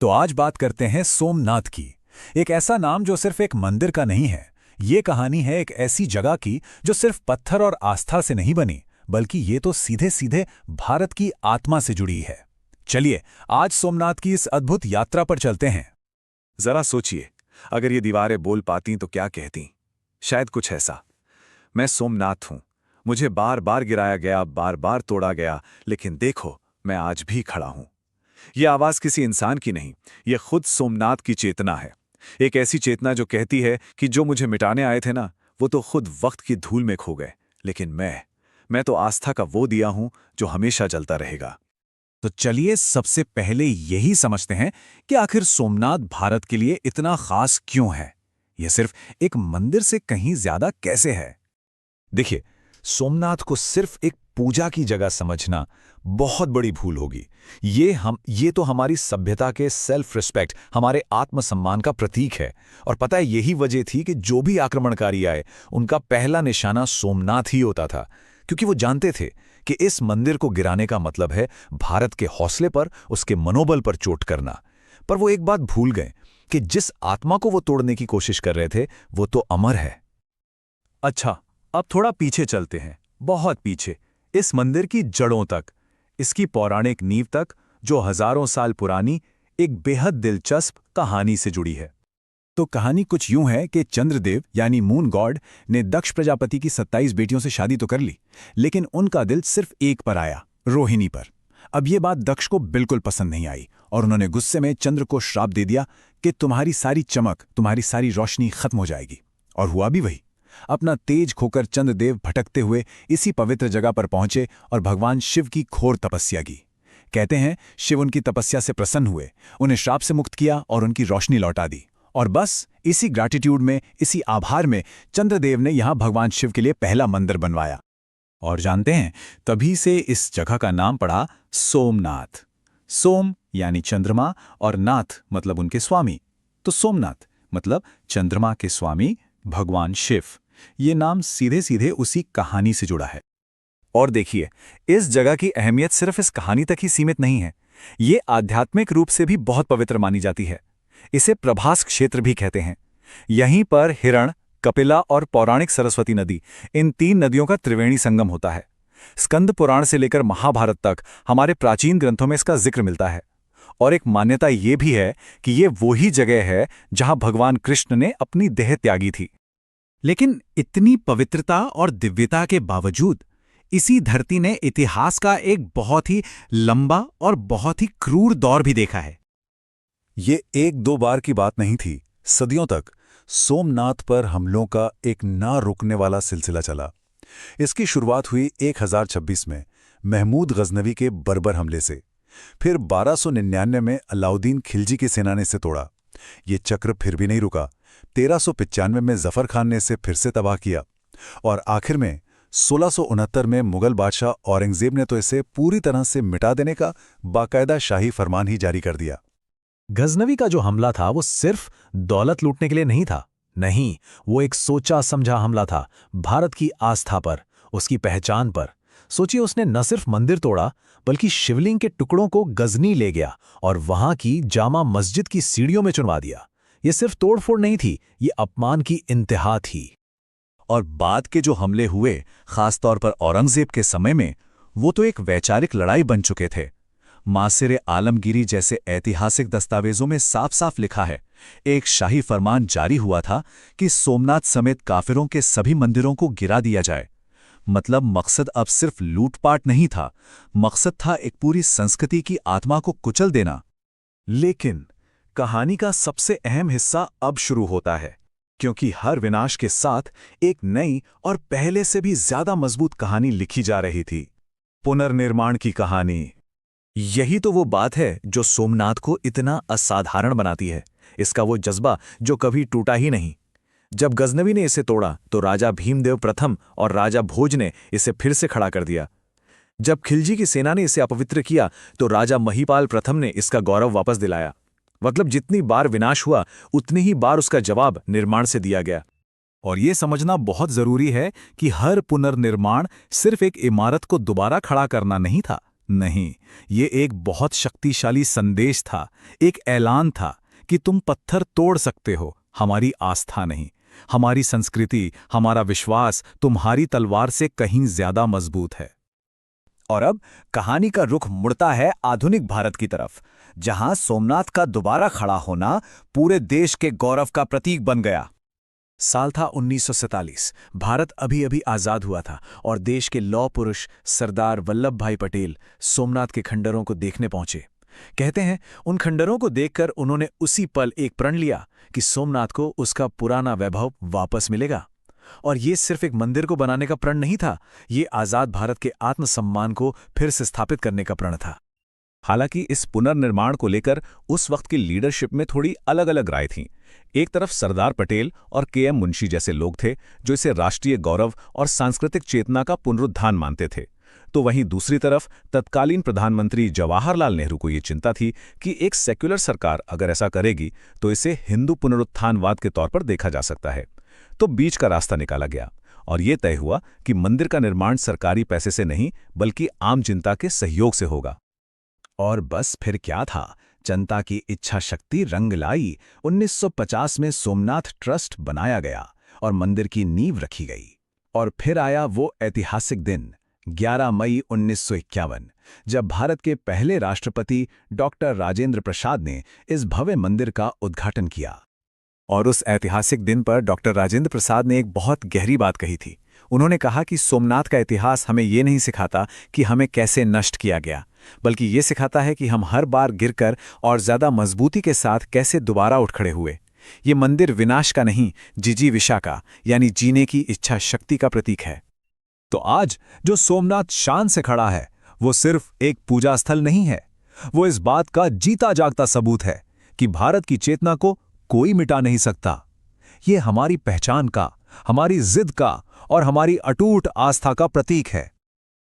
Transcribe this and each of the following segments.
तो आज बात करते हैं सोमनाथ की। एक ऐसा नाम जो सिर्फ एक मंदिर का नहीं है। ये कहानी है एक ऐसी जगह की जो सिर्फ पत्थर और आस्था से नहीं बनी, बल्कि ये तो सीधे सीधे भारत की आत्मा से जुड़ी है। चलिए आज सोमनाथ की इस अद्भुत यात्रा पर चलते हैं। जरा सोचिए, अगर ये दीवारें बोल पाती तो क्या कहती? शायद कुछ ऐसा: मैं सोमनाथ हूं, मुझे बार बार गिराया गया, बार बार तोड़ा गया, लेकिन देखो मैं आज भी खड़ा हूं। यह आवाज किसी इंसान की नहीं, यह खुद सोमनाथ की चेतना है। एक ऐसी चेतना जो कहती है कि जो मुझे मिटाने आए थे ना, वो तो खुद वक्त की धूल में खो गए, लेकिन मैं तो आस्था का वो दिया हूं जो हमेशा जलता रहेगा। तो चलिए सबसे पहले यही समझते हैं कि आखिर सोमनाथ भारत के लिए इतना खास क्यों है। यह सिर्फ एक मंदिर से कहीं ज्यादा कैसे है। देखिए, सोमनाथ को सिर्फ एक पूजा की जगह समझना बहुत बड़ी भूल होगी। ये तो हमारी सभ्यता के सेल्फ रिस्पेक्ट, हमारे आत्मसम्मान का प्रतीक है। और पता है, यही वजह थी कि जो भी आक्रमणकारी आए, उनका पहला निशाना सोमनाथ ही होता था, क्योंकि वो जानते थे कि इस मंदिर को गिराने का मतलब है भारत के हौसले पर, उसके मनोबल पर चोट करना। पर वो एक बात भूल गए कि जिस आत्मा को वो तोड़ने की कोशिश कर रहे थे, वो तो अमर है। अच्छा, अब थोड़ा पीछे चलते हैं, बहुत पीछे, इस मंदिर की जड़ों तक, इसकी पौराणिक नींव तक, जो हजारों साल पुरानी एक बेहद दिलचस्प कहानी से जुड़ी है। तो कहानी कुछ यूं है कि चंद्रदेव यानी मून गॉड ने दक्ष प्रजापति की 27 बेटियों से शादी तो कर ली, लेकिन उनका दिल सिर्फ एक पर आया, रोहिणी पर। अब ये बात दक्ष को बिल्कुल पसंद नहीं आई और उन्होंने गुस्से में चंद्र को श्राप दे दिया कि तुम्हारी सारी चमक, तुम्हारी सारी रोशनी खत्म हो जाएगी। और हुआ भी वही। अपना तेज खोकर चंद्रदेव भटकते हुए इसी पवित्र जगह पर पहुंचे और भगवान शिव की घोर तपस्या की। कहते हैं शिव उनकी तपस्या से प्रसन्न हुए, उन्हें श्राप से मुक्त किया और उनकी रोशनी लौटा दी। और बस इसी ग्रैटिट्यूड में, इसी आभार में चंद्रदेव ने यहां भगवान शिव के लिए पहला मंदिर बनवाया। और जानते हैं, तभी से इस जगह का नाम पड़ा सोमनाथ। सोम यानी चंद्रमा और नाथ मतलब उनके स्वामी। तो सोमनाथ मतलब चंद्रमा के स्वामी भगवान शिव। ये नाम सीधे सीधे उसी कहानी से जुड़ा है। और देखिए, इस जगह की अहमियत सिर्फ इस कहानी तक ही सीमित नहीं है, ये आध्यात्मिक रूप से भी बहुत पवित्र मानी जाती है। इसे प्रभास क्षेत्र भी कहते हैं। यहीं पर हिरण, कपिला और पौराणिक सरस्वती नदी, इन 3 नदियों का त्रिवेणी संगम होता है। स्कंद पुराण से लेकर महाभारत तक हमारे प्राचीन ग्रंथों में इसका जिक्र मिलता है। और एक मान्यता ये भी है कि ये वही जगह है जहां भगवान कृष्ण ने अपनी देह त्यागी थी। लेकिन इतनी पवित्रता और दिव्यता के बावजूद इसी धरती ने इतिहास का एक बहुत ही लंबा और बहुत ही क्रूर दौर भी देखा है। ये 1-2 बार की बात नहीं थी, सदियों तक सोमनाथ पर हमलों का एक ना रुकने वाला सिलसिला चला। इसकी शुरुआत हुई 1026 में महमूद गजनवी के बर्बर हमले से। फिर 1299 में अलाउद्दीन खिलजी की सेना ने इसे तोड़ा। ये चक्र फिर भी नहीं रुका। 1395 में जफर खान ने इसे फिर से तबाह किया और आखिर में 1669 में मुगल बादशाह औरंगजेब ने तो इसे पूरी तरह से मिटा देने का बाकायदा शाही फरमान ही जारी कर दिया। गजनवी का जो हमला था वो सिर्फ दौलत लूटने के लिए नहीं था। नहीं, वो एक सोचा समझा हमला था भारत की आस्था पर, उसकी पहचान पर। सोचिए, उसने न सिर्फ मंदिर तोड़ा बल्कि शिवलिंग के टुकड़ों को गजनी ले गया और वहां की जामा मस्जिद की सीढ़ियों में चुनवा दिया। ये सिर्फ तोड़फोड़ नहीं थी, ये अपमान की इंतहा थी। और बाद के जो हमले हुए, खासतौर पर औरंगजेब के समय में, वो तो एक वैचारिक लड़ाई बन चुके थे। मासिर आलमगीरी जैसे ऐतिहासिक दस्तावेजों में साफ साफ लिखा है, एक शाही फरमान जारी हुआ था कि सोमनाथ समेत काफिरों के सभी मंदिरों को गिरा दिया जाए। मतलब मकसद अब सिर्फ लूटपाट नहीं था, मकसद था एक पूरी संस्कृति की आत्मा को कुचल देना। लेकिन कहानी का सबसे अहम हिस्सा अब शुरू होता है, क्योंकि हर विनाश के साथ एक नई और पहले से भी ज्यादा मजबूत कहानी लिखी जा रही थी, पुनर्निर्माण की कहानी। यही तो वो बात है जो सोमनाथ को इतना असाधारण बनाती है, इसका वो जज्बा जो कभी टूटा ही नहीं। जब गजनवी ने इसे तोड़ा तो राजा भीमदेव प्रथम और राजा भोज ने इसे फिर से खड़ा कर दिया। जब खिलजी की सेना ने इसे अपवित्र किया तो राजा महिपाल प्रथम ने इसका गौरव वापस दिलाया। मतलब जितनी बार विनाश हुआ, उतनी ही बार उसका जवाब निर्माण से दिया गया। और ये समझना बहुत जरूरी है कि हर पुनर्निर्माण सिर्फ एक इमारत को दोबारा खड़ा करना नहीं था, नहीं, ये एक बहुत शक्तिशाली संदेश था, एक ऐलान था कि तुम पत्थर तोड़ सकते हो, हमारी आस्था नहीं। हमारी संस्कृति, हमारा विश्वास तुम्हारी तलवार से कहीं ज्यादा मजबूत है। और अब कहानी का रुख मुड़ता है आधुनिक भारत की तरफ, जहां सोमनाथ का दोबारा खड़ा होना पूरे देश के गौरव का प्रतीक बन गया। साल था 1947। भारत अभी अभी आजाद हुआ था और देश के लौह पुरुष सरदार वल्लभ भाई पटेल सोमनाथ के खंडरों को देखने पहुंचे। कहते हैं उन खंडरों को देखकर उन्होंने उसी पल एक प्रण लिया कि सोमनाथ को उसका पुराना वैभव वापस मिलेगा। और ये सिर्फ एक मंदिर को बनाने का प्रण नहीं था, ये आजाद भारत के आत्मसम्मान को फिर से स्थापित करने का प्रण था। हालांकि इस पुनर्निर्माण को लेकर उस वक्त की लीडरशिप में थोड़ी अलग अलग राय थीं। एक तरफ सरदार पटेल और के.एम. मुंशी जैसे लोग थे जो इसे राष्ट्रीय गौरव और सांस्कृतिक चेतना का पुनरुत्थान मानते थे, तो वहीं दूसरी तरफ तत्कालीन प्रधानमंत्री जवाहरलाल नेहरू को ये चिंता थी कि एक सेक्युलर सरकार अगर ऐसा करेगी तो इसे हिंदू पुनरुत्थानवाद के तौर पर देखा जा सकता है। तो बीच का रास्ता निकाला गया और ये तय हुआ कि मंदिर का निर्माण सरकारी पैसे से नहीं बल्कि आम जनता के सहयोग से होगा। और बस फिर क्या था, जनता की इच्छा शक्ति रंग लाई। 1950 में सोमनाथ ट्रस्ट बनाया गया और मंदिर की नींव रखी गई। और फिर आया वो ऐतिहासिक दिन 11 मई 1951, जब भारत के पहले राष्ट्रपति डॉक्टर राजेंद्र प्रसाद ने इस भव्य मंदिर का उद्घाटन किया। और उस ऐतिहासिक दिन पर डॉक्टर राजेंद्र प्रसाद ने एक बहुत गहरी बात कही थी। उन्होंने कहा कि सोमनाथ का इतिहास हमें ये नहीं सिखाता कि हमें कैसे नष्ट किया गया, बल्कि ये सिखाता है कि हम हर बार गिरकर और ज्यादा मजबूती के साथ कैसे दोबारा उठ खड़े हुए। ये मंदिर विनाश का नहीं, जिजीविषा का, यानी जीने की इच्छा शक्ति का प्रतीक है। तो आज जो सोमनाथ शान से खड़ा है वो सिर्फ एक पूजा स्थल नहीं है, वो इस बात का जीता जागता सबूत है कि भारत की चेतना को कोई मिटा नहीं सकता। ये हमारी पहचान का, हमारी जिद का और हमारी अटूट आस्था का प्रतीक है।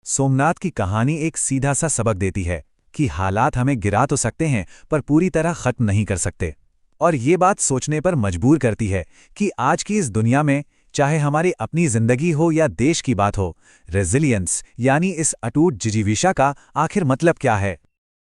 सोमनाथ की कहानी एक सीधा सा सबक देती है कि हालात हमें गिरा तो सकते हैं पर पूरी तरह खत्म नहीं कर सकते। और ये बात सोचने पर मजबूर करती है कि आज की इस दुनिया में, चाहे हमारी अपनी जिंदगी हो या देश की बात हो, रेजिलियंस यानी इस अटूट जिजीविषा का आखिर मतलब क्या है।